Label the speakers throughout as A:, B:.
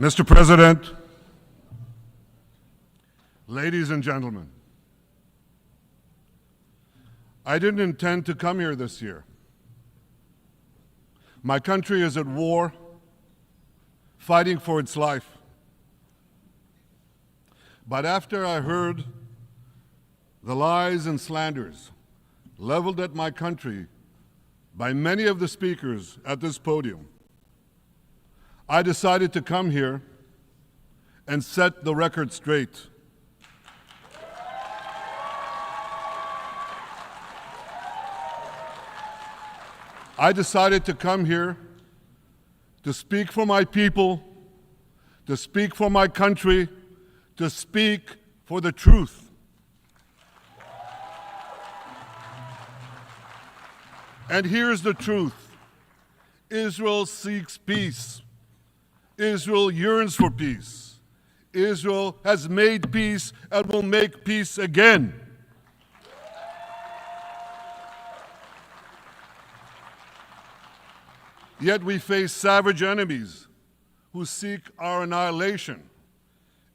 A: Mr. President, ladies and gentlemen, I didn't intend to come here this year. My country is at war, fighting for its life. But after I heard the lies and slanders leveled at my country by many of the speakers at this podium, I decided to come here and set the record straight. I decided to come here to speak for my people, to speak for my country, to speak for the truth. And here's the truth. Israel seeks peace. Israel yearns for peace. Israel has made peace and will make peace again. Yet we face savage enemies who seek our annihilation,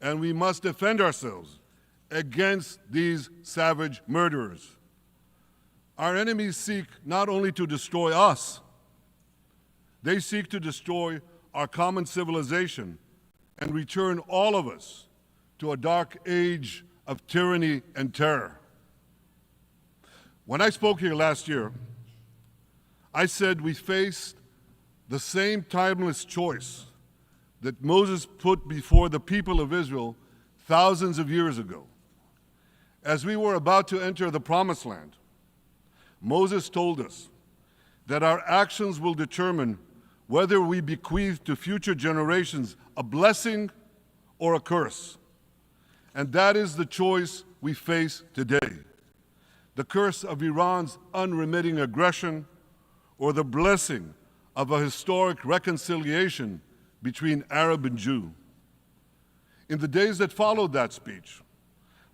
A: and we must defend ourselves against these savage murderers. Our enemies seek not only to destroy us, they seek to destroy our common civilization and return all of us to a dark age of tyranny and terror. When I spoke here last year, I said we faced the same timeless choice that Moses put before the people of Israel thousands of years ago. As we were about to enter the Promised Land, Moses told us that our actions will determine whether we bequeath to future generations a blessing or a curse. And that is the choice we face today. The curse of Iran's unremitting aggression, or the blessing of a historic reconciliation between Arab and Jew. In the days that followed that speech,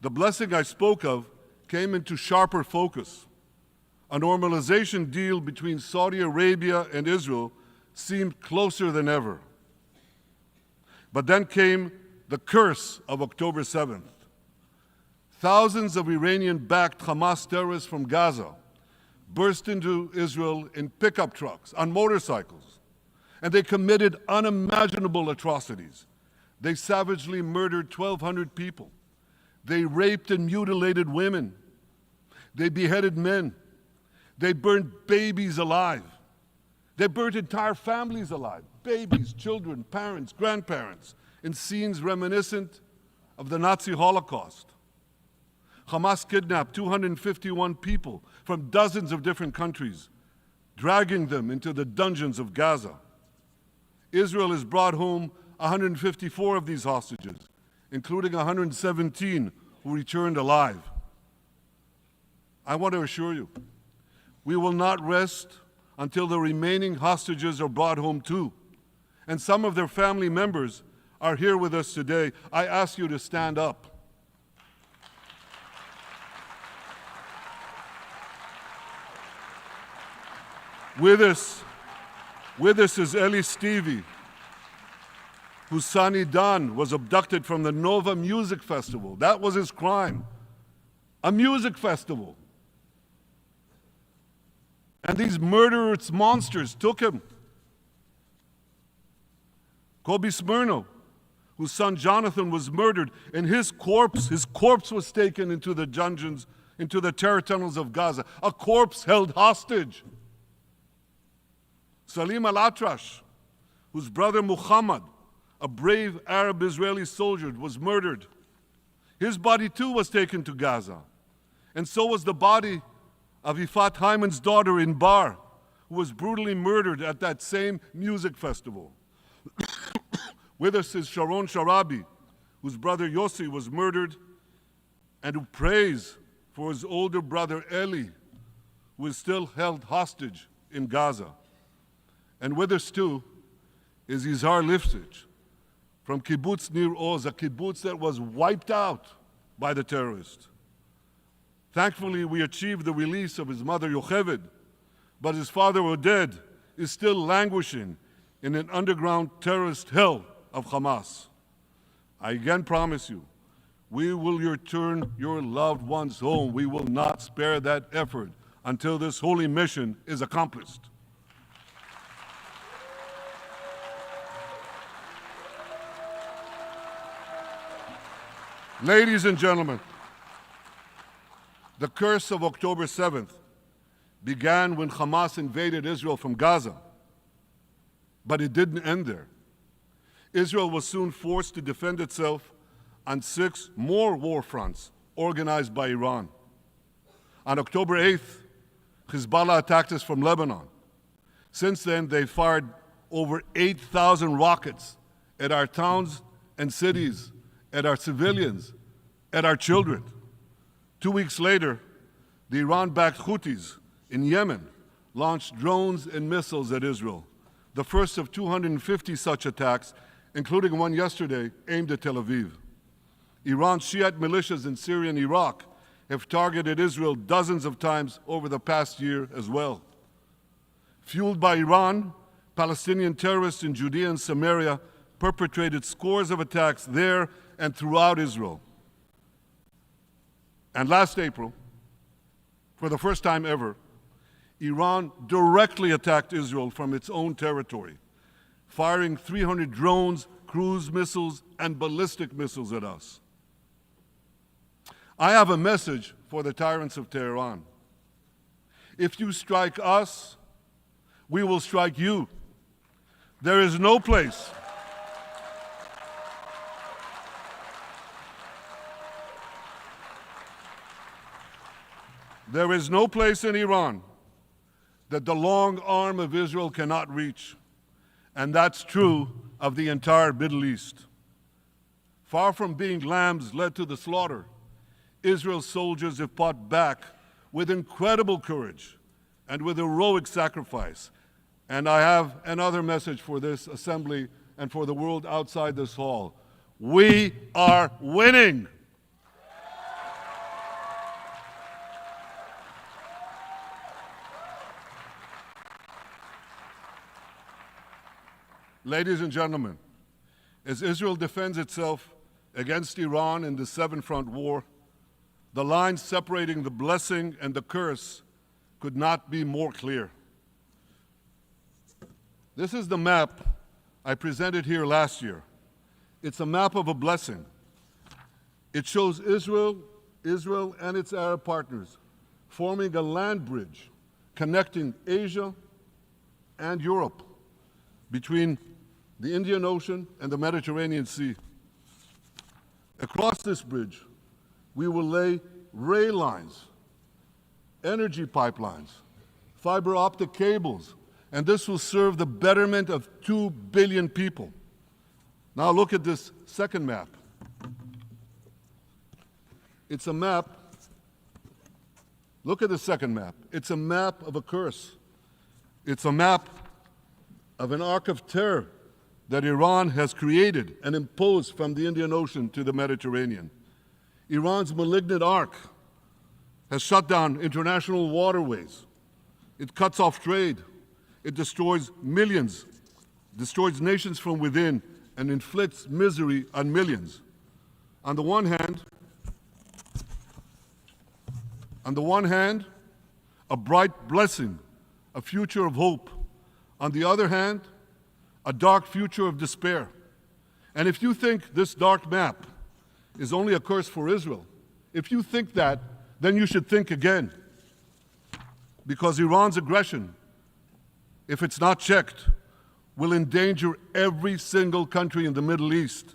A: the blessing I spoke of came into sharper focus. A normalization deal between Saudi Arabia and Israel seemed closer than ever. But then came the curse of October 7th. Thousands of Iranian-backed Hamas terrorists from Gaza burst into Israel in pickup trucks, on motorcycles, and they committed unimaginable atrocities. They savagely murdered 1,200 people. They raped and mutilated women. They beheaded men. They burned babies alive. They burnt entire families alive, babies, children, parents, grandparents, in scenes reminiscent of the Nazi Holocaust. Hamas kidnapped 251 people from dozens of different countries, dragging them into the dungeons of Gaza. Israel has brought home 154 of these hostages, including 117 who returned alive. I want to assure you, we will not rest until the remaining hostages are brought home too. And some of their family members are here with us today. I ask you to stand up. With us is Eli Stevie, whose son Idan was abducted from the Nova Music Festival. That was his crime, a music festival. And these murderous monsters took him. Kobe Smirno, whose son Jonathan was murdered, and his corpse was taken into the dungeons, into the terror tunnels of Gaza. A corpse held hostage. Salim al-Atrash, whose brother Muhammad, a brave Arab-Israeli soldier, was murdered. His body too was taken to Gaza. And so was the body of Ifat Hyman's daughter in Bar, who was brutally murdered at that same music festival. With us is Sharon Sharabi, whose brother Yossi was murdered, and who prays for his older brother Eli, who is still held hostage in Gaza. And with us too is Izhar Lifsich from Kibbutz Nir Oz, a kibbutz that was wiped out by the terrorists. Thankfully, we achieved the release of his mother Yocheved, but his father Oded is still languishing in an underground terrorist hell of Hamas. I again promise you, we will return your loved ones home. We will not spare that effort until this holy mission is accomplished. Ladies and gentlemen, the curse of October 7th began when Hamas invaded Israel from Gaza, but it didn't end there. Israel was soon forced to defend itself on 6 more war fronts organized by Iran. On October 8th, Hezbollah attacked us from Lebanon. Since then, they fired over 8,000 rockets at our towns and cities, at our civilians, at our children. 2 weeks later, the Iran-backed Houthis in Yemen launched drones and missiles at Israel, the first of 250 such attacks, including one yesterday aimed at Tel Aviv. Iran's Shiite militias in Syria and Iraq have targeted Israel dozens of times over the past year as well. Fueled by Iran, Palestinian terrorists in Judea and Samaria perpetrated scores of attacks there and throughout Israel. And last April, for the first time ever, Iran directly attacked Israel from its own territory, firing 300 drones, cruise missiles, and ballistic missiles at us. I have a message for the tyrants of Tehran. If you strike us, we will strike you. There is no place in Iran that the long arm of Israel cannot reach. And that's true of the entire Middle East. Far from being lambs led to the slaughter, Israel's soldiers have fought back with incredible courage and with heroic sacrifice. And I have another message for this assembly and for the world outside this hall. We are winning. Ladies and gentlemen, as Israel defends itself against Iran in the seven-front war, the line separating the blessing and the curse could not be more clear. This is the map I presented here last year. It's a map of a blessing. It shows Israel and its Arab partners forming a land bridge connecting Asia and Europe between the Indian Ocean and the Mediterranean Sea. Across this bridge, we will lay rail lines, energy pipelines, fiber optic cables, and this will serve the betterment of 2 billion people. Now look at this second map. It's a map. Look at the second map. It's a map of a curse. It's a map of an arc of terror that Iran has created and imposed from the Indian Ocean to the Mediterranean. Iran's malignant arc has shut down international waterways. It cuts off trade. It destroys millions, destroys nations from within, and inflicts misery on millions. On the one hand, a bright blessing, a future of hope. On the other hand, a dark future of despair. And if you think this dark map is only a curse for Israel, if you think that, then you should think again. Because Iran's aggression, if it's not checked, will endanger every single country in the Middle East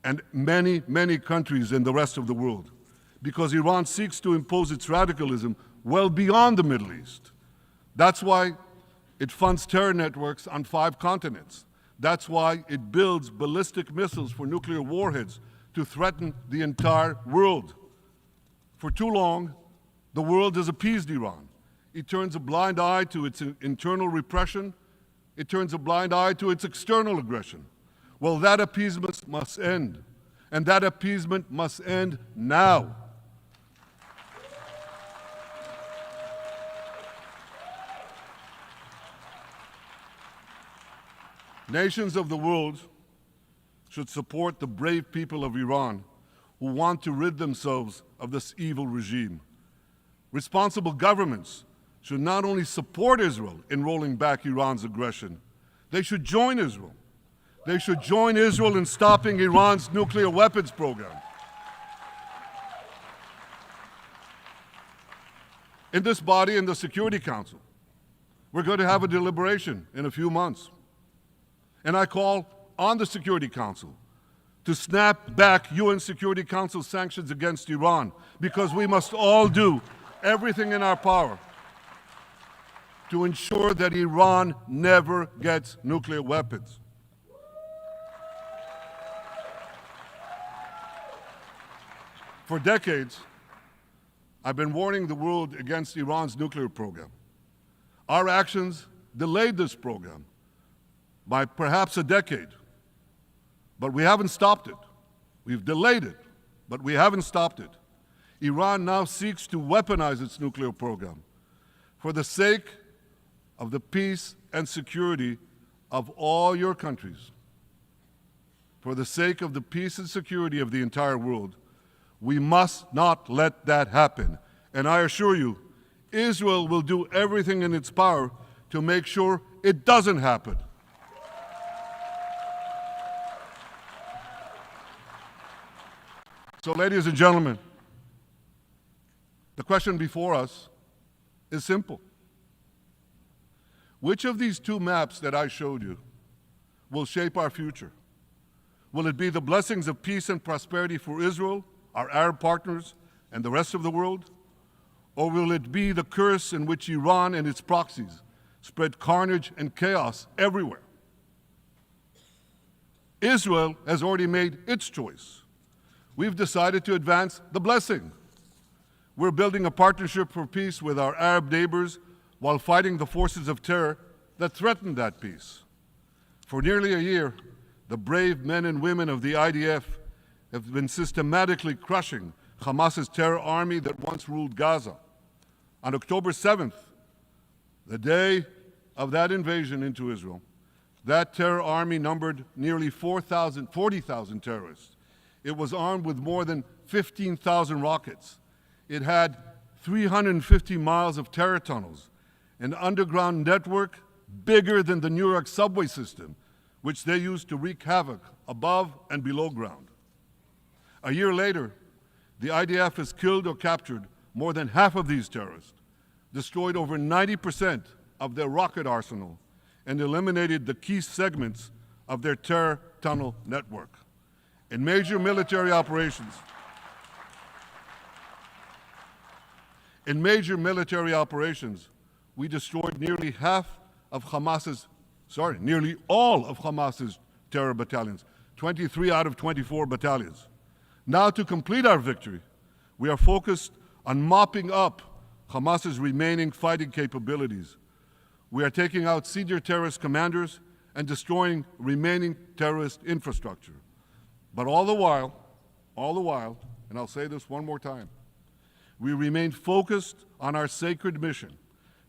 A: and many, many countries in the rest of the world. Because Iran seeks to impose its radicalism well beyond the Middle East. That's why it funds terror networks on 5 continents. That's why it builds ballistic missiles for nuclear warheads to threaten the entire world. For too long, the world has appeased Iran. It turns a blind eye to its internal repression. It turns a blind eye to its external aggression. Well, that appeasement must end. And that appeasement must end now. Nations of the world should support the brave people of Iran who want to rid themselves of this evil regime. Responsible governments should not only support Israel in rolling back Iran's aggression, they should join Israel. They should join Israel in stopping Iran's nuclear weapons program. In this body, in the Security Council, we're going to have a deliberation in a few months. And I call on the Security Council to snap back UN Security Council sanctions against Iran, because we must all do everything in our power to ensure that Iran never gets nuclear weapons. For decades, I've been warning the world against Iran's nuclear program. Our actions delayed this program by perhaps a decade, but we haven't stopped it. We've delayed it, but we haven't stopped it. Iran now seeks to weaponize its nuclear program for the sake of the peace and security of all your countries. For the sake of the peace and security of the entire world, we must not let that happen. And I assure you, Israel will do everything in its power to make sure it doesn't happen. So, ladies and gentlemen, the question before us is simple. Which of these two maps that I showed you will shape our future? Will it be the blessings of peace and prosperity for Israel, our Arab partners, and the rest of the world? Or will it be the curse in which Iran and its proxies spread carnage and chaos everywhere? Israel has already made its choice. We've decided to advance the blessing. We're building a partnership for peace with our Arab neighbors while fighting the forces of terror that threaten that peace. For nearly a year, the brave men and women of the IDF have been systematically crushing Hamas's terror army that once ruled Gaza. On October 7th, the day of that invasion into Israel, that terror army numbered nearly 40,000 terrorists. It was armed with more than 15,000 rockets. It had 350 miles of terror tunnels, an underground network bigger than the New York subway system, which they used to wreak havoc above and below ground. A year later, the IDF has killed or captured more than half of these terrorists, destroyed over 90% of their rocket arsenal, and eliminated the key segments of their terror tunnel network. In major military operations, we destroyed nearly all of Hamas's terror battalions, 23 out of 24 battalions. Now, to complete our victory, we are focused on mopping up Hamas's remaining fighting capabilities. We are taking out senior terrorist commanders and destroying remaining terrorist infrastructure. But all the while, and I'll say this one more time, we remain focused on our sacred mission,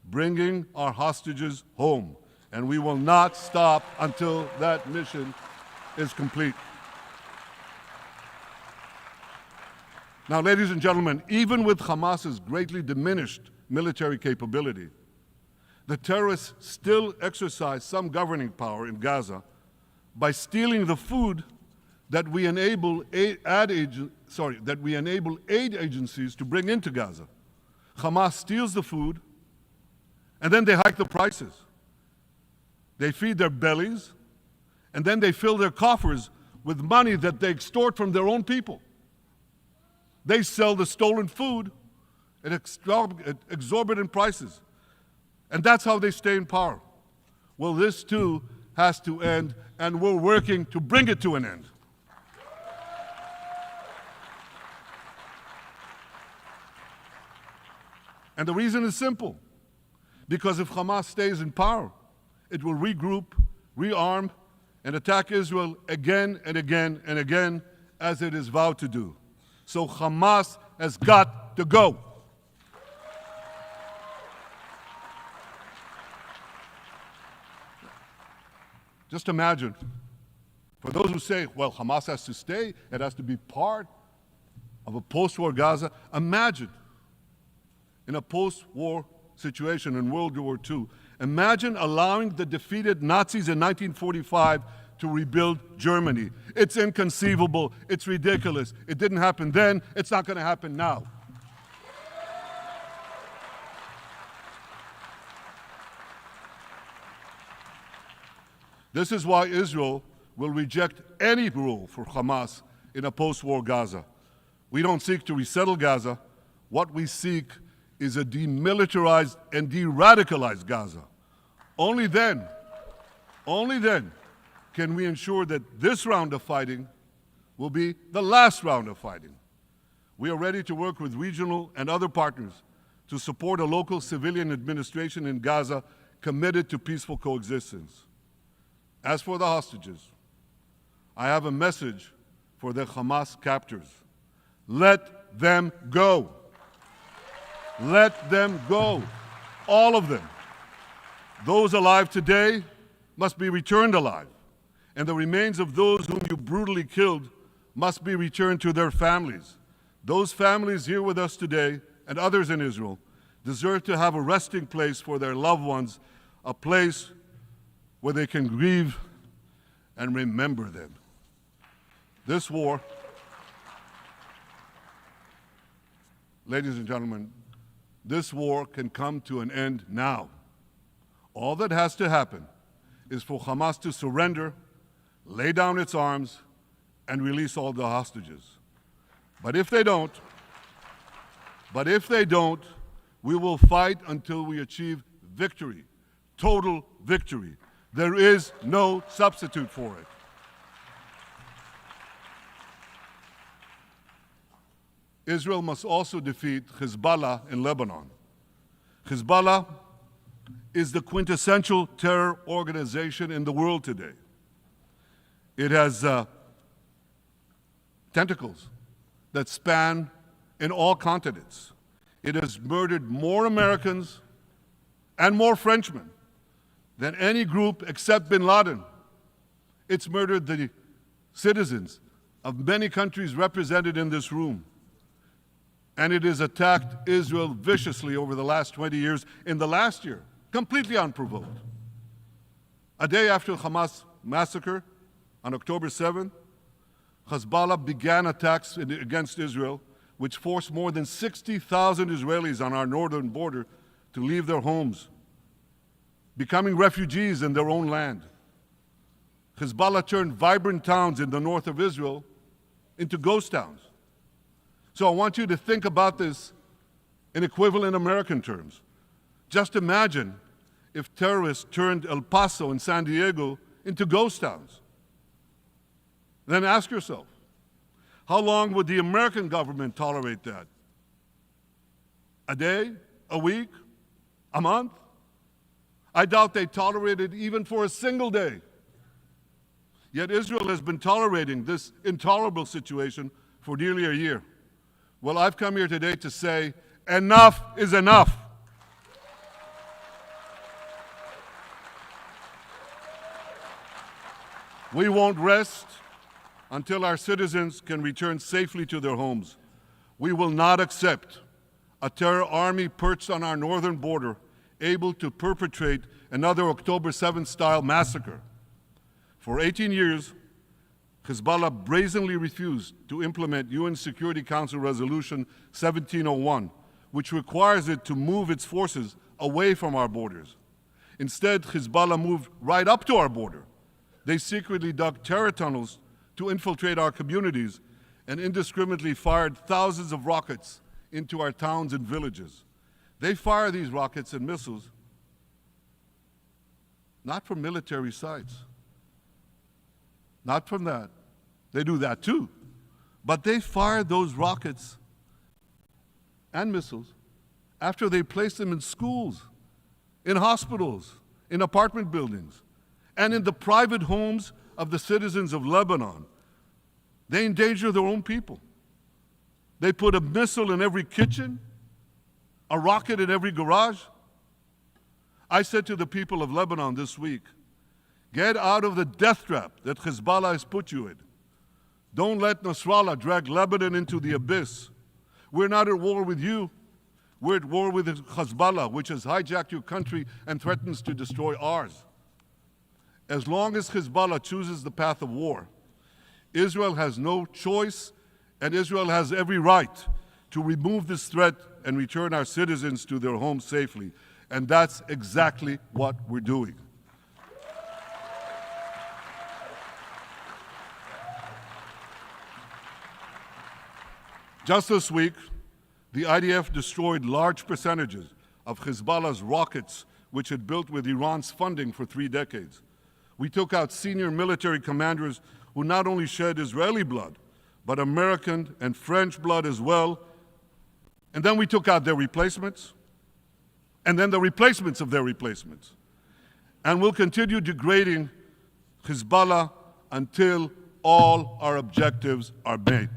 A: bringing our hostages home, and we will not stop until that mission is complete. Now, ladies and gentlemen, even with Hamas's greatly diminished military capability, the terrorists still exercise some governing power in Gaza by stealing the food that we enable aid agencies to bring into Gaza. Hamas steals the food, and then they hike the prices. They feed their bellies, and then they fill their coffers with money that they extort from their own people. They sell the stolen food at exorbitant prices. And that's how they stay in power. Well, this too has to end, and we're working to bring it to an end. And the reason is simple. Because if Hamas stays in power, it will regroup, rearm, and attack Israel again and again and again, as it is vowed to do. So Hamas has got to go. Just imagine For those who say, well, Hamas has to stay, it has to be part of a post-war Gaza, imagine in a post-war situation in World War II, imagine allowing the defeated Nazis in 1945 to rebuild Germany. It's inconceivable. It's ridiculous. It didn't happen then. It's not going to happen now. This is why Israel will reject any rule for Hamas in a post-war Gaza. We don't seek to resettle Gaza. What we seek is a demilitarized and de-radicalized Gaza. Only then can we ensure that this round of fighting will be the last round of fighting. We are ready to work with regional and other partners to support a local civilian administration in Gaza committed to peaceful coexistence. As for the hostages, I have a message for the Hamas captors. Let them go. Let them go. All of them. Those alive today must be returned alive, and the remains of those whom you brutally killed must be returned to their families. Those families here with us today, and others in Israel, deserve to have a resting place for their loved ones, a place where they can grieve and remember them. This war, ladies and gentlemen, this war can come to an end now. All that has to happen is for Hamas to surrender, lay down its arms, and release all the hostages. But if they don't, we will fight until we achieve victory, total victory. There is no substitute for it. Israel must also defeat Hezbollah in Lebanon. Hezbollah is the quintessential terror organization in the world today. It has tentacles that span in all continents. It has murdered more Americans and more Frenchmen than any group except bin Laden. It's murdered the citizens of many countries represented in this room. And it has attacked Israel viciously over the last 20 years, in the last year, completely unprovoked. A day after the Hamas massacre, on October 7th, Hezbollah began attacks against Israel, which forced more than 60,000 Israelis on our northern border to leave their homes, becoming refugees in their own land. Hezbollah turned vibrant towns in the north of Israel into ghost towns. So I want you to think about this in equivalent American terms. Just imagine if terrorists turned El Paso and San Diego into ghost towns. Then ask yourself, how long would the American government tolerate that? A day? A week? A month? I doubt they tolerate it even for a single day. Yet Israel has been tolerating this intolerable situation for nearly a year. Well, I've come here today to say, enough is enough. We won't rest until our citizens can return safely to their homes. We will not accept a terror army perched on our northern border, able to perpetrate another October 7th style massacre. For 18 years, Hezbollah brazenly refused to implement UN Security Council Resolution 1701, which requires it to move its forces away from our borders. Instead, Hezbollah moved right up to our border. They secretly dug terror tunnels to infiltrate our communities and indiscriminately fired thousands of rockets into our towns and villages. They fire these rockets and missiles not from military sites, not from that. They do that too. But they fire those rockets and missiles after they place them in schools, in hospitals, in apartment buildings, and in the private homes of the citizens of Lebanon. They endanger their own people. They put a missile in every kitchen, a rocket in every garage. I said to the people of Lebanon this week, Get out of the death trap that Hezbollah has put you in. Don't let Nasrallah drag Lebanon into the abyss. We're not at war with you. We're at war with Hezbollah, which has hijacked your country and threatens to destroy ours. As long as Hezbollah chooses the path of war, Israel has no choice, and Israel has every right to remove this threat and return our citizens to their homes safely. And that's exactly what we're doing. Just this week, the IDF destroyed large percentages of Hezbollah's rockets, which had built with Iran's funding for 3 decades. We took out senior military commanders who not only shed Israeli blood, but American and French blood as well. And then we took out their replacements, and then the replacements of their replacements. And we'll continue degrading Hezbollah until all our objectives are met.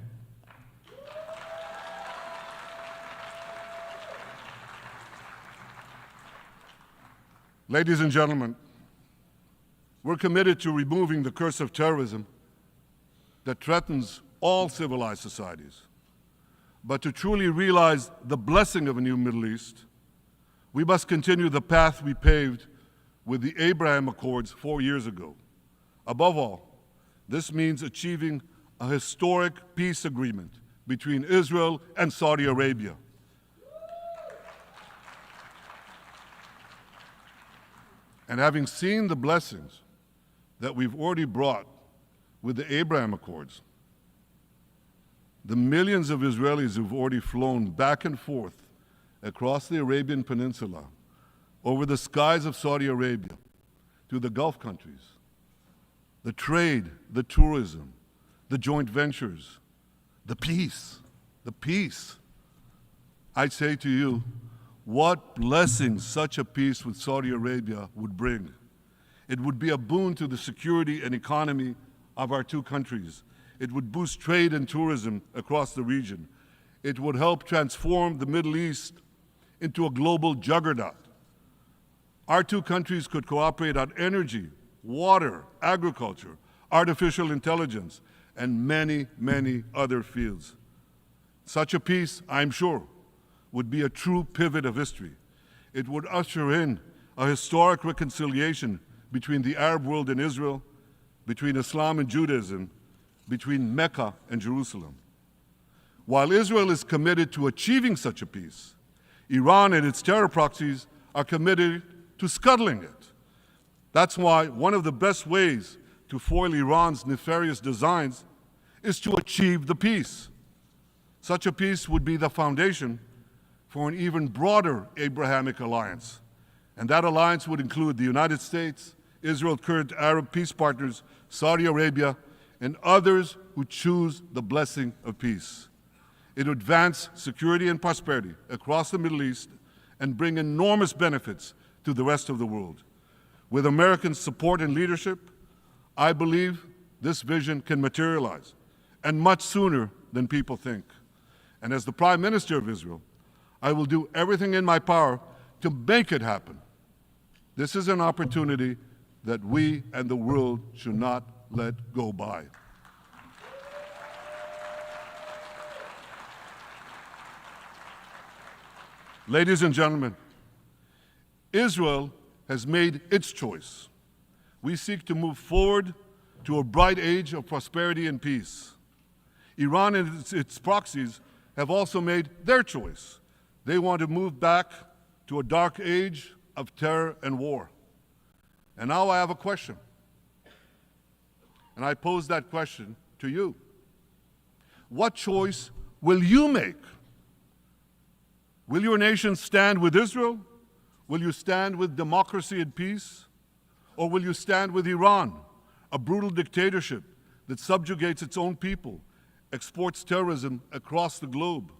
A: Ladies and gentlemen, we're committed to removing the curse of terrorism that threatens all civilized societies. But to truly realize the blessing of a new Middle East, we must continue the path we paved with the Abraham Accords 4 years ago. Above all, this means achieving a historic peace agreement between Israel and Saudi Arabia. And having seen the blessings that we've already brought with the Abraham Accords, the millions of Israelis who've already flown back and forth across the Arabian Peninsula, over the skies of Saudi Arabia, to the Gulf countries, the trade, the tourism, the joint ventures, the peace, I say to you, what blessings such a peace with Saudi Arabia would bring. It would be a boon to the security and economy of our 2 countries. It would boost trade and tourism across the region. It would help transform the Middle East into a global juggernaut. Our 2 countries could cooperate on energy, water, agriculture, artificial intelligence, and many, many other fields. Such a peace, I'm sure, would be a true pivot of history. It would usher in a historic reconciliation between the Arab world and Israel, between Islam and Judaism, between Mecca and Jerusalem. While Israel is committed to achieving such a peace, Iran and its terror proxies are committed to scuttling it. That's why one of the best ways to foil Iran's nefarious designs is to achieve the peace. Such a peace would be the foundation for an even broader Abrahamic alliance. And that alliance would include the United States, Israel's current Arab peace partners, Saudi Arabia, and others who choose the blessing of peace. It would advance security and prosperity across the Middle East and bring enormous benefits to the rest of the world. With American support and leadership, I believe this vision can materialize, and much sooner than people think. And as the Prime Minister of Israel, I will do everything in my power to make it happen. This is an opportunity that we and the world should not let go by. Ladies and gentlemen, Israel has made its choice. We seek to move forward to a bright age of prosperity and peace. Iran and its proxies have also made their choice. They want to move back to a dark age of terror and war. And now I have a question. And I pose that question to you. What choice will you make? Will your nation stand with Israel? Will you stand with democracy and peace? Or will you stand with Iran, a brutal dictatorship that subjugates its own people, exports terrorism across the globe?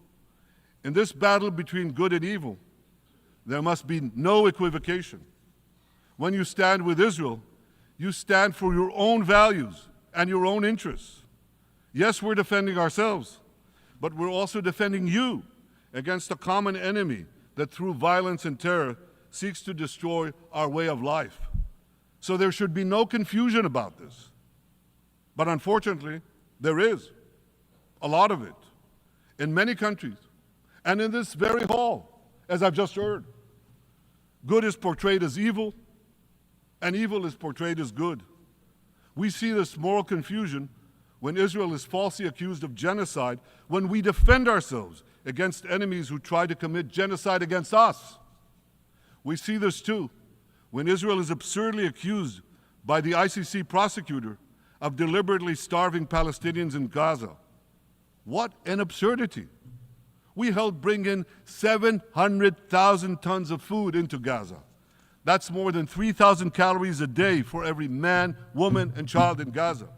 A: In this battle between good and evil, there must be no equivocation. When you stand with Israel, you stand for your own values and your own interests. Yes, we're defending ourselves, but we're also defending you against a common enemy that through violence and terror seeks to destroy our way of life. So there should be no confusion about this. But unfortunately, there is a lot of it in many countries and in this very hall, as I've just heard. Good is portrayed as evil, and evil is portrayed as good. We see this moral confusion when Israel is falsely accused of genocide, when we defend ourselves against enemies who try to commit genocide against us. We see this too when Israel is absurdly accused by the ICC prosecutor of deliberately starving Palestinians in Gaza. What an absurdity. We helped bring in 700,000 tons of food into Gaza. That's more than 3,000 calories a day for every man, woman, and child in Gaza.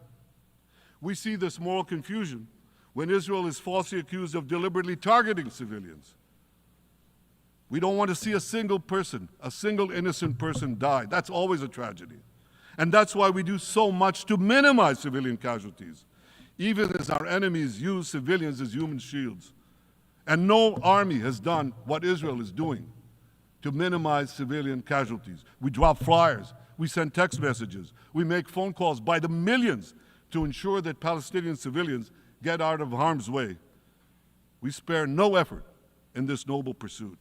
A: We see this moral confusion when Israel is falsely accused of deliberately targeting civilians. We don't want to see a single person, a single innocent person die. That's always a tragedy. And that's why we do so much to minimize civilian casualties, even as our enemies use civilians as human shields. And no army has done what Israel is doing to minimize civilian casualties. We drop flyers, we send text messages, we make phone calls by the millions to ensure that Palestinian civilians get out of harm's way. We spare no effort in this noble pursuit.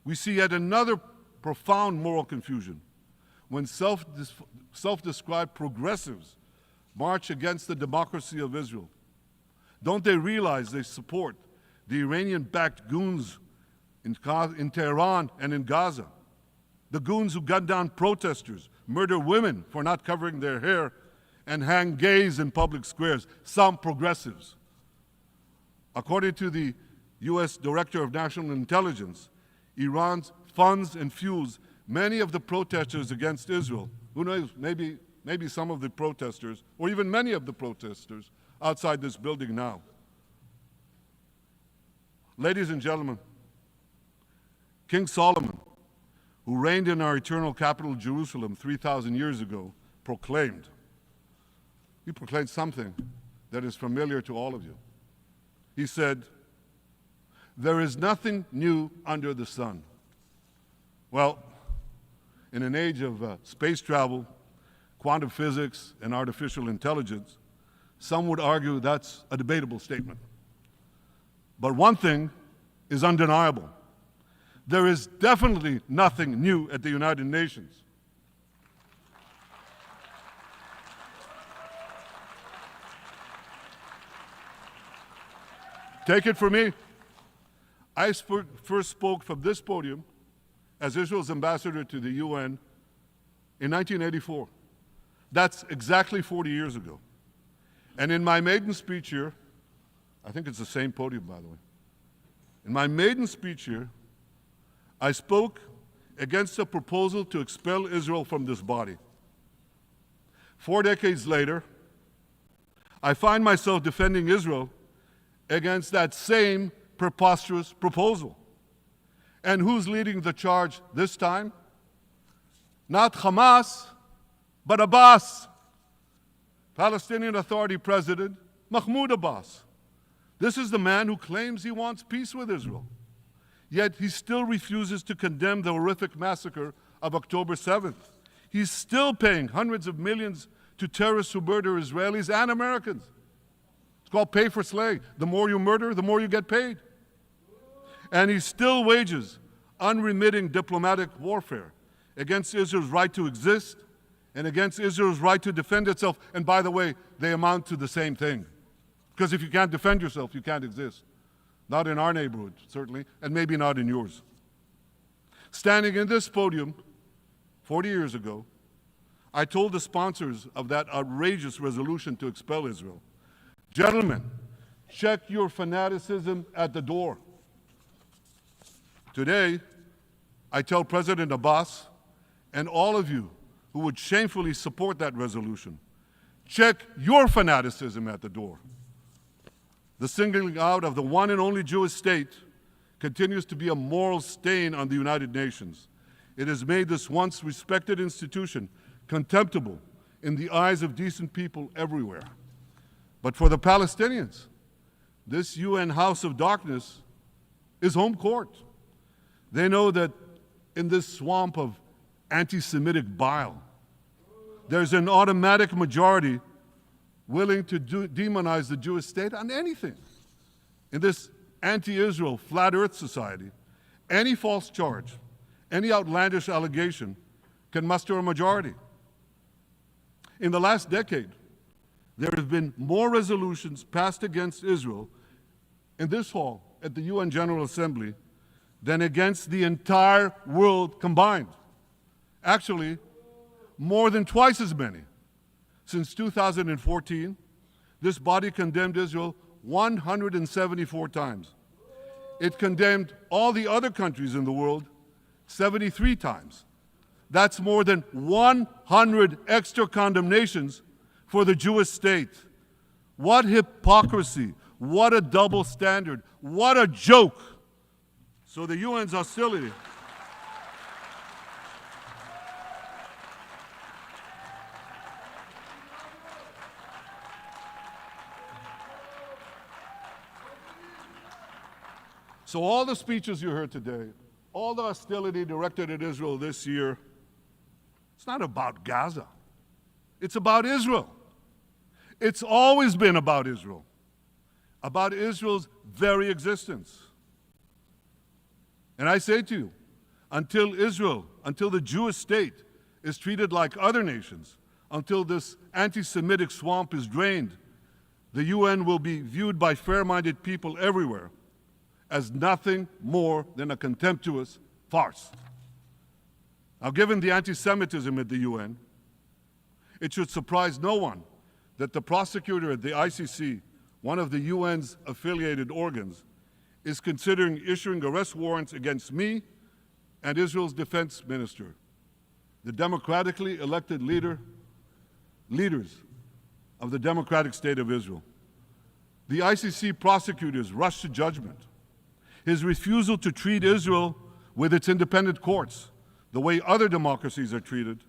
A: We see yet another profound moral confusion when self-described progressives march against the democracy of Israel. Don't they realize they support the Iranian-backed goons in Tehran and in Gaza? The goons who gun down protesters, murder women for not covering their hair, and hang gays in public squares, some progressives. According to the U.S. Director of National Intelligence, Iran funds and fuels many of the protesters against Israel. Who knows, maybe some of the protesters, or even many of the protesters outside this building now. Ladies and gentlemen, King Solomon, who reigned in our eternal capital, Jerusalem, 3,000 years ago, proclaimed something that is familiar to all of you. He said, "There is nothing new under the sun." Well, in an age of space travel, quantum physics, and artificial intelligence, some would argue that's a debatable statement. But one thing is undeniable. There is definitely nothing new at the United Nations. Take it from me. I first spoke from this podium as Israel's ambassador to the UN in 1984. That's exactly 40 years ago. And in my maiden speech here, I think it's the same podium, by the way. In my maiden speech here, I spoke against a proposal to expel Israel from this body. 4 decades later, I find myself defending Israel against that same preposterous proposal. And who's leading the charge this time? Not Hamas, but Abbas, Palestinian Authority President Mahmoud Abbas. This is the man who claims he wants peace with Israel. Yet he still refuses to condemn the horrific massacre of October 7th. He's still paying hundreds of millions to terrorists who murder Israelis and Americans. It's called pay for slay. The more you murder, the more you get paid. And he still wages unremitting diplomatic warfare against Israel's right to exist and against Israel's right to defend itself. And by the way, they amount to the same thing. Because if you can't defend yourself, you can't exist. Not in our neighborhood, certainly, and maybe not in yours. Standing in this podium 40 years ago, I told the sponsors of that outrageous resolution to expel Israel, "Gentlemen, check your fanaticism at the door." Today, I tell President Abbas and all of you who would shamefully support that resolution, check your fanaticism at the door. The singling out of the one and only Jewish state continues to be a moral stain on the United Nations. It has made this once respected institution contemptible in the eyes of decent people everywhere. But for the Palestinians, this UN House of Darkness is home court. They know that in this swamp of anti-Semitic bile, there's an automatic majority willing to demonize the Jewish state on anything. In this anti-Israel, flat earth society, any false charge, any outlandish allegation can muster a majority. In the last decade, there have been more resolutions passed against Israel in this hall at the UN General Assembly than against the entire world combined. Actually, more than twice as many. Since 2014, this body condemned Israel 174 times. It condemned all the other countries in the world 73 times. That's more than 100 extra condemnations for the Jewish state. What hypocrisy, what a double standard, what a joke. So the UN's hostility So all the speeches you heard today, all the hostility directed at Israel this year, it's not about Gaza. It's about Israel. It's always been about Israel's very existence. And I say to you, until the Jewish state is treated like other nations, until this anti-Semitic swamp is drained, the UN will be viewed by fair-minded people everywhere as nothing more than a contemptuous farce. Now, given the anti-Semitism at the UN, it should surprise no one that the prosecutor at the ICC, one of the UN's affiliated organs, is considering issuing arrest warrants against me and Israel's defense minister, the democratically elected leaders of the democratic state of Israel. The ICC prosecutors rushed to judgment. His refusal to treat Israel with its independent courts the way other democracies are treated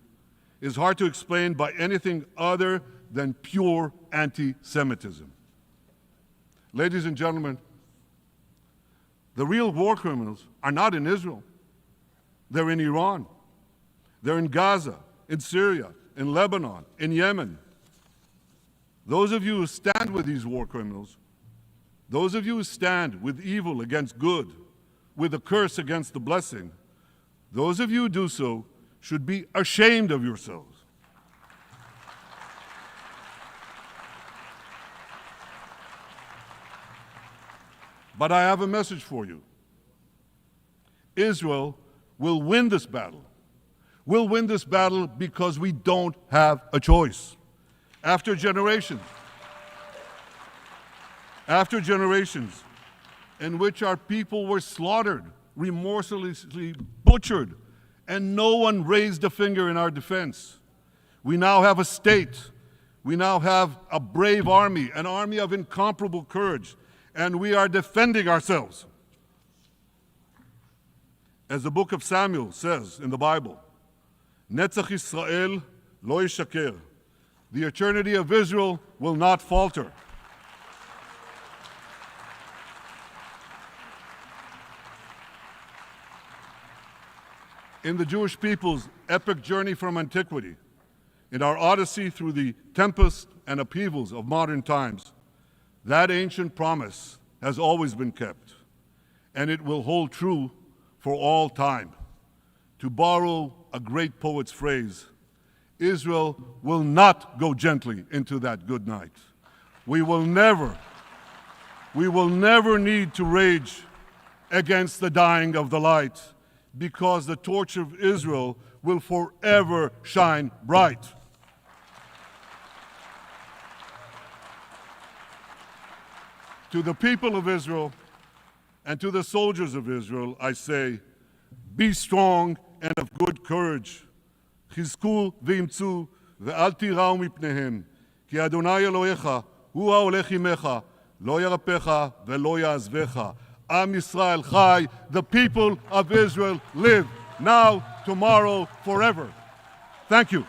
A: is hard to explain by anything other than pure anti-Semitism. Ladies and gentlemen, the real war criminals are not in Israel. They're in Iran. They're in Gaza, in Syria, in Lebanon, in Yemen. Those of you who stand with these war criminals, those of you who stand with evil against good, with a curse against the blessing, those of you who do so should be ashamed of yourselves. But I have a message for you. Israel will win this battle. We'll win this battle because we don't have a choice. After generations in which our people were slaughtered, remorselessly butchered, and no one raised a finger in our defense, we now have a state. We now have a brave army, an army of incomparable courage, and we are defending ourselves. As the book of Samuel says in the Bible, Netzach Yisrael lo yishaker. The eternity of Israel will not falter. In the Jewish people's epic journey from antiquity, in our odyssey through the tempests and upheavals of modern times, that ancient promise has always been kept, and it will hold true for all time. To borrow a great poet's phrase, Israel will not go gently into that good night. We will never need to rage against the dying of the light, because the torch of Israel will forever shine bright. To the people of Israel and to the soldiers of Israel, I say, be strong and of good courage. חזקו ואמצו ואל תיראו מפניהם, כי אדוני אלוהיך הוא ההולך עמך, לא ירפך ולא יעזבך. Am Yisrael Chai, the people of Israel live now, tomorrow, forever. Thank you.